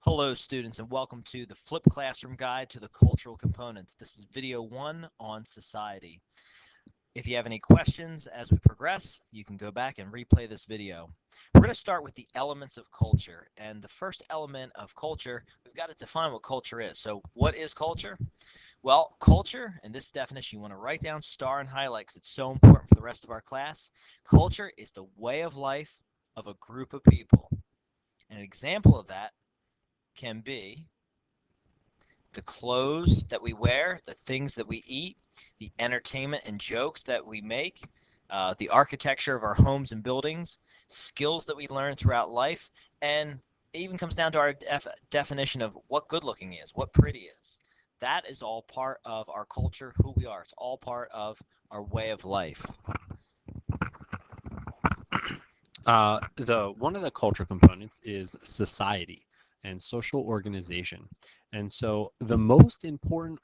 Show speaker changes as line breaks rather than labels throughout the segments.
Hello, students, and welcome to the Flipped Classroom Guide to the Cultural Components. This is video 1 on society. If you have any questions as we progress, you can go back and replay this video. We're going to start with the elements of culture. And the first element of culture, we've got to define what culture is. So what is culture? Well, culture, in this definition, you want to write down, star, and highlight because it's so important for the rest of our class. Culture is the way of life of a group of people. An example of that can be the clothes that we wear, the things that we eat, the entertainment and jokes that we make, the architecture of our homes and buildings, skills that we learn throughout life, and it even comes down to our definition of what good looking is, what pretty is. That is all part of our culture, who we are. It's all part of our way of life.
One of the culture components is society and social organization. And so the most important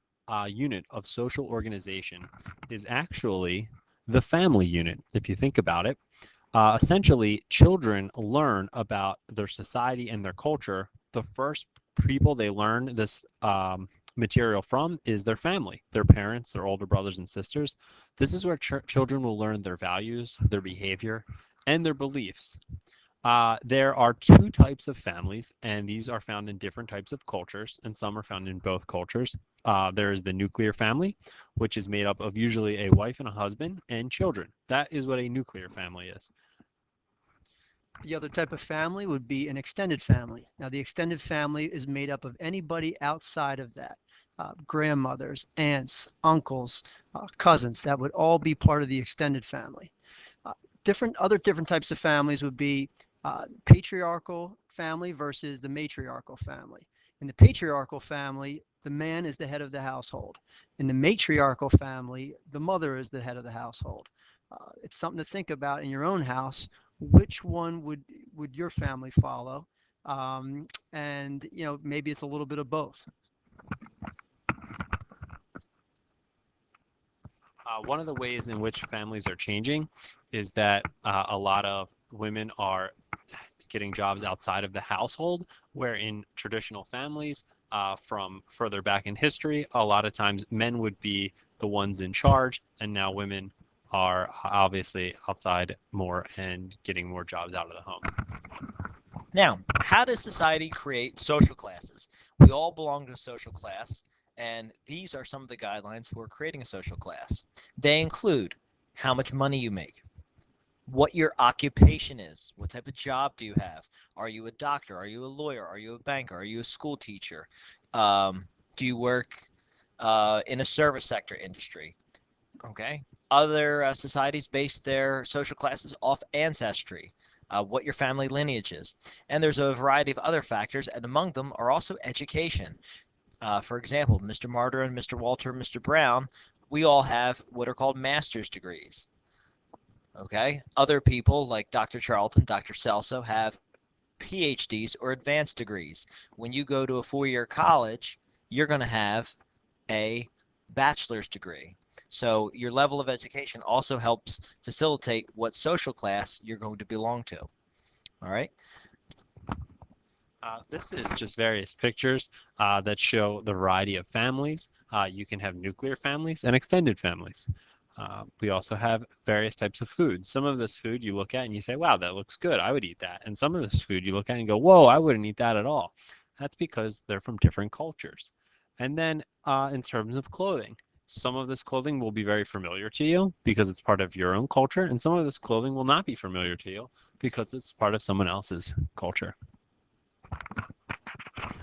unit of social organization is actually the family unit. If you think about it, essentially children learn about their society and their culture. The first people they learn this material from is their family, their parents, their older brothers and sisters. This is where children will learn their values, their behavior, and their beliefs. There are two types of families, and these are found in different types of cultures, and some are found in both cultures. There is the nuclear family, which is made up of usually a wife and a husband and children. That is what a nuclear family is.
The other type of family would be an extended family. Now, the extended family is made up of anybody outside of that. Grandmothers, aunts, uncles, cousins, that would all be part of the extended family. Different types of families would be patriarchal family versus the matriarchal family. In the patriarchal family, the man is the head of the household. In the matriarchal family, the mother is the head of the household. It's something to think about in your own house. Which one would your family follow? And maybe it's a little bit of both.
One of the ways in which families are changing is that a lot of women are getting jobs outside of the household, where in traditional families from further back in history, a lot of times men would be the ones in charge, and now women are obviously outside more and getting more jobs out of the home.
Now, how does society create social classes? We all belong to a social class, and these are some of the guidelines for creating a social class. They include how much money you make, what your occupation is, what type of job do you have, are you a doctor, are you a lawyer, are you a banker, are you a school teacher, do you work in a service sector industry, okay? Other societies base their social classes off ancestry, what your family lineage is. And there's a variety of other factors, and among them are also education. For example, Mr. Martyr and Mr. Walter and Mr. Brown, we all have what are called master's degrees. Okay? Other people like Dr. Charlton, Dr. Celso have PhDs or advanced degrees. When you go to a four-year college, you're going to have a bachelor's degree. So your level of education also helps facilitate what social class you're going to belong to. All right?
This is just various pictures that show the variety of families. You can have nuclear families and extended families. We also have various types of food. Some of this food you look at and you say, wow, that looks good. I would eat that. And some of this food you look at and go, whoa, I wouldn't eat that at all. That's because they're from different cultures. And then in terms of clothing, some of this clothing will be very familiar to you because it's part of your own culture. And some of this clothing will not be familiar to you because it's part of someone else's culture.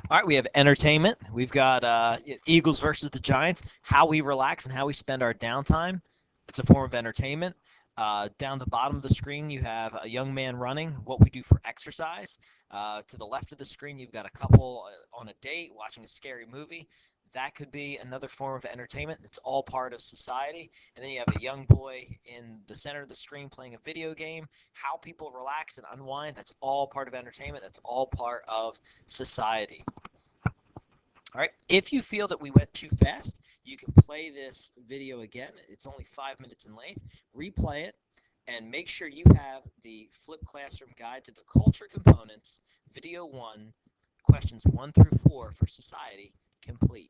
All right, we have entertainment. We've got Eagles versus the Giants, how we relax and how we spend our downtime. It's a form of entertainment. Down the bottom of the screen, you have a young man running, what we do for exercise. To the left of the screen, you've got a couple on a date watching a scary movie. That could be another form of entertainment. It's all part of society. And then you have a young boy in the center of the screen playing a video game. How people relax and unwind, that's all part of entertainment. That's all part of society. All right, if you feel that we went too fast, you can play this video again. It's only 5 minutes in length. Replay it and make sure you have the Flipped Classroom Guide to the Culture Components, Video 1, questions 1 through 4 for society complete.